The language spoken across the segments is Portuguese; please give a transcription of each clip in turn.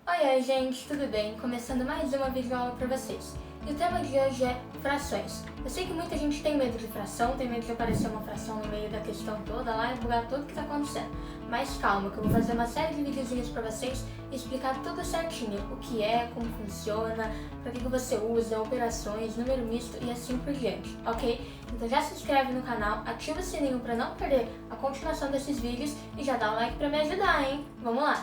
Oi, gente, tudo bem? Começando mais uma videoaula para vocês. E o tema de hoje é frações. Eu sei que muita gente tem medo de fração, tem medo de aparecer uma fração no meio da questão toda lá e bugar tudo que está acontecendo. Mas calma, que eu vou fazer uma série de videozinhos para vocês e explicar tudo certinho, o que é, como funciona, para que você usa, operações, número misto e assim por diante, ok? Então já se inscreve no canal, ativa o sininho para não perder a continuação desses vídeos e já dá o like para me ajudar, hein? Vamos lá!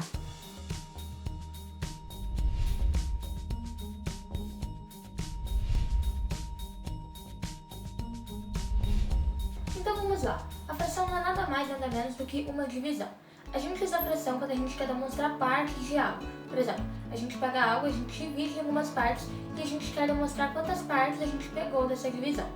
Então vamos lá. A fração não é nada mais nada menos do que uma divisão. A gente usa a fração quando a gente quer demonstrar partes de algo. Por exemplo, a gente pega algo, a gente divide em algumas partes e a gente quer demonstrar quantas partes a gente pegou dessa divisão.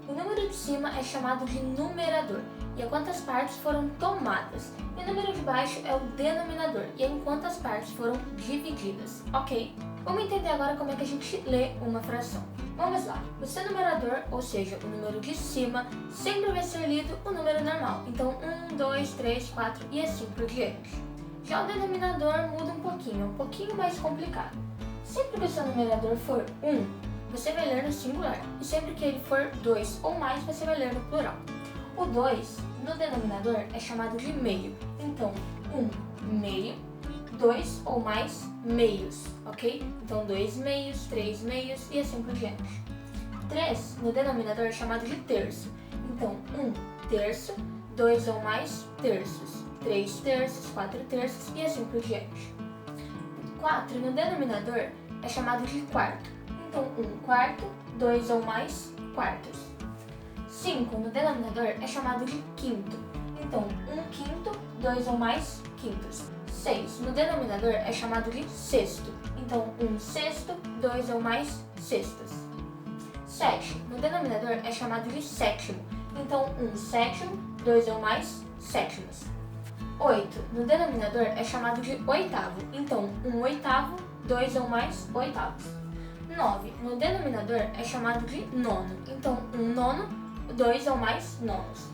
O número de cima é chamado de numerador e é quantas partes foram tomadas. E o número de baixo é o denominador e é em quantas partes foram divididas, ok? Vamos entender agora como é que a gente lê uma fração. Vamos lá, o seu numerador, ou seja, o número de cima, sempre vai ser lido o número normal. Então 1, 2, 3, 4 e assim por diante. Já o denominador muda um pouquinho mais complicado. Sempre que o seu numerador for 1, você vai ler no singular. E sempre que ele for 2 ou mais, você vai ler no plural. O 2, no denominador, é chamado de meio. Então 1 meio, 2 ou mais meios, ok? Então 2 meios, 3 meios e assim por diante. 3 no denominador é chamado de terço. Então 1 terço, 2 ou mais terços, 3 terços, 4 terços e assim por diante. 4 no denominador é chamado de quarto. Então 1 quarto, 2 ou mais quartos. 5 no denominador é chamado de quinto. Então 1 quinto, 2 ou mais quintos. 6 no denominador é chamado de sexto. Então 1 sexto, 2 ou mais sextos. 7 no denominador é chamado de sétimo. Então 1 sétimo, 2 ou mais sétimos. 8 no denominador é chamado de oitavo. Então 1 oitavo, 2 ou mais oitavos. 9 no denominador é chamado de nono. Então 1 nono, 2 ou mais nonos.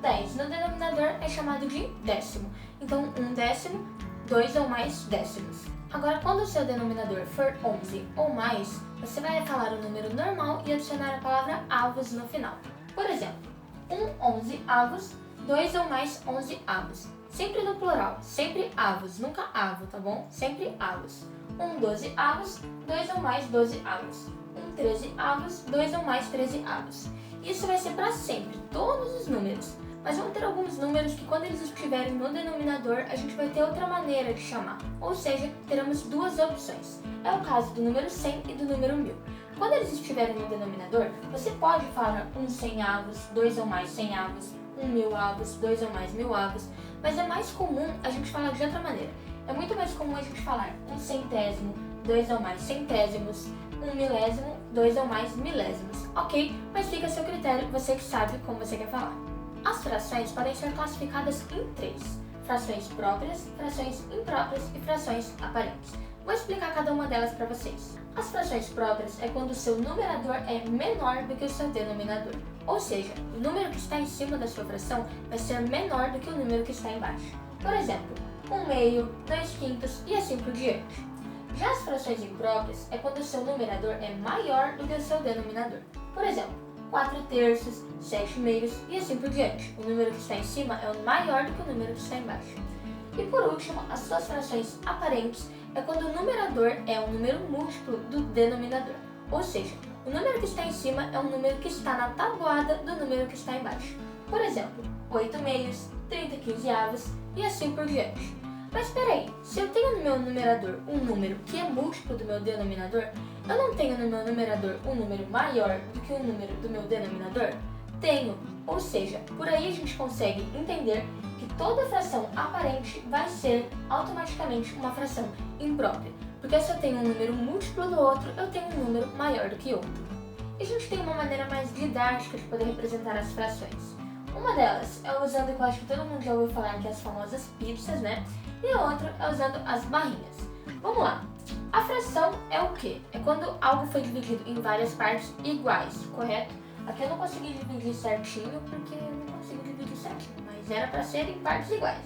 10 no denominador é chamado de décimo. Então 1 décimo, 2 ou mais décimos. Agora, quando o seu denominador for 11 ou mais, você vai falar o número normal e adicionar a palavra avos no final. Por exemplo, 1 11 avos, 2 ou mais 11 avos. Sempre no plural, sempre avos, nunca avo, tá bom? Sempre avos. 1 12 avos, 2 ou mais 12 avos. 1 13 avos, 2 ou mais 13 avos. Isso vai ser para sempre, todos os números. Mas vão ter alguns números que quando eles estiverem no denominador, a gente vai ter outra maneira de chamar. Ou seja, teremos duas opções. É o caso do número 100 e do número 1000. Quando eles estiverem no denominador, você pode falar 1 100 avos, 2 ou mais 100 avos, 1 1000 avos, 2 ou mais 1000 avos. Mas é mais comum a gente falar de outra maneira. É muito mais comum a gente falar 1 centésimo, 2 ou mais centésimos, 1 milésimo, 2 ou mais milésimos. Ok? Mas fica a seu critério, você que sabe como você quer falar. As frações podem ser classificadas em 3: frações próprias, frações impróprias e frações aparentes. Vou explicar cada uma delas para vocês. As frações próprias é quando o seu numerador é menor do que o seu denominador. Ou seja, o número que está em cima da sua fração vai ser menor do que o número que está embaixo. Por exemplo, 1 meio, 2 quintos e assim por diante. Já as frações impróprias é quando o seu numerador é maior do que o seu denominador. Por exemplo, 4 terços, 7 meios e assim por diante. O número que está em cima é maior do que o número que está embaixo. E por último, as suas frações aparentes é quando o numerador é um número múltiplo do denominador. Ou seja, o número que está em cima é um número que está na tabuada do número que está embaixo. Por exemplo, 8 meios, 30 quinzeavos e assim por diante. Mas espera aí, se eu tenho no meu numerador um número que é múltiplo do meu denominador, eu não tenho no meu numerador um número maior do que o número do meu denominador? Tenho, ou seja, por aí a gente consegue entender que toda fração aparente vai ser automaticamente uma fração imprópria, porque se eu tenho um número múltiplo do outro, eu tenho um número maior do que outro. E a gente tem uma maneira mais didática de poder representar as frações. Uma delas é usando o que eu acho que todo mundo já ouviu falar, que é as famosas pizzas, né? E a outra é usando as barrinhas. Vamos lá. A fração é o quê? É quando algo foi dividido em várias partes iguais, correto? Aqui eu não consegui dividir certinho porque eu não consigo dividir certinho, mas era para ser em partes iguais.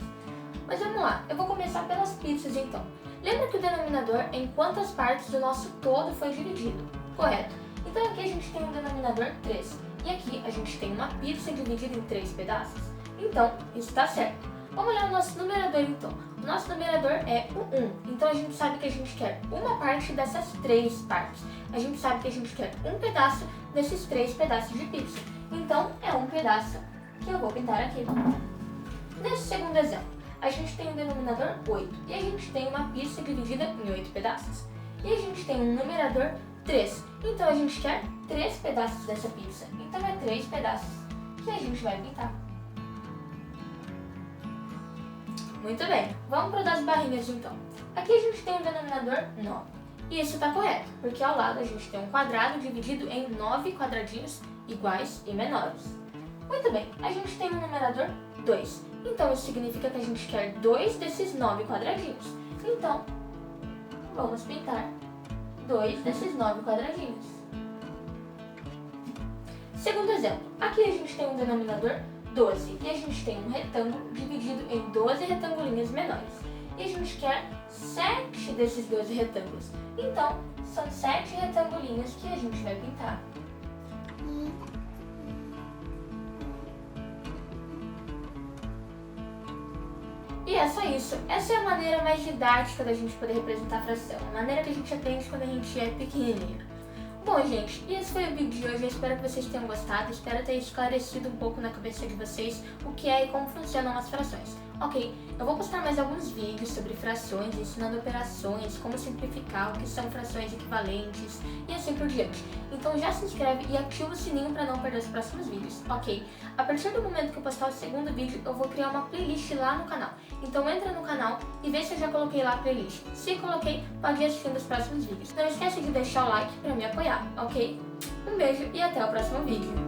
Mas vamos lá, eu vou começar pelas pizzas então. Lembra que o denominador é em quantas partes do nosso todo foi dividido, correto? Então aqui a gente tem um denominador 3, e aqui a gente tem uma pizza dividida em 3 pedaços. Então, isso está certo. Vamos olhar o nosso numerador então. O nosso numerador é o 1, então a gente sabe que a gente quer uma parte dessas 3 partes. A gente sabe que a gente quer um pedaço desses 3 pedaços de pizza. Então, é um pedaço que eu vou pintar aqui. Nesse segundo exemplo, a gente tem um denominador 8 e a gente tem uma pizza dividida em 8 pedaços. E a gente tem um numerador 3, então a gente quer 3 pedaços dessa pizza. Então, é 3 pedaços que a gente vai pintar. Muito bem, vamos para o das barrinhas então. Aqui a gente tem um denominador 9. E isso está correto, porque ao lado a gente tem um quadrado dividido em 9 quadradinhos iguais e menores. Muito bem, a gente tem um numerador 2. Então isso significa que a gente quer 2 desses 9 quadradinhos. Então, vamos pintar 2 desses 9 quadradinhos. Segundo exemplo, aqui a gente tem um denominador 12 e a gente tem um retângulo dividido em 12 retangulinhos menores. E a gente quer 7 desses 12 retângulos. Então, são 7 retangulinhos que a gente vai pintar. E é só isso. Essa é a maneira mais didática da gente poder representar a fração. A maneira que a gente aprende quando a gente é pequenininho. Bom, gente, e esse foi o vídeo de hoje. Eu espero que vocês tenham gostado. Espero ter esclarecido um pouco na cabeça de vocês o que é e como funcionam as frações. Ok, eu vou postar mais alguns vídeos sobre frações, ensinando operações, como simplificar, o que são frações equivalentes e assim por diante. Então já se inscreve e ativa o sininho para não perder os próximos vídeos, ok? A partir do momento que eu postar o segundo vídeo, eu vou criar uma playlist lá no canal. Então entra no canal e vê se eu já coloquei lá a playlist. Se coloquei, pode ir assistindo os próximos vídeos. Não esquece de deixar o like para me apoiar, ok? Um beijo e até o próximo vídeo.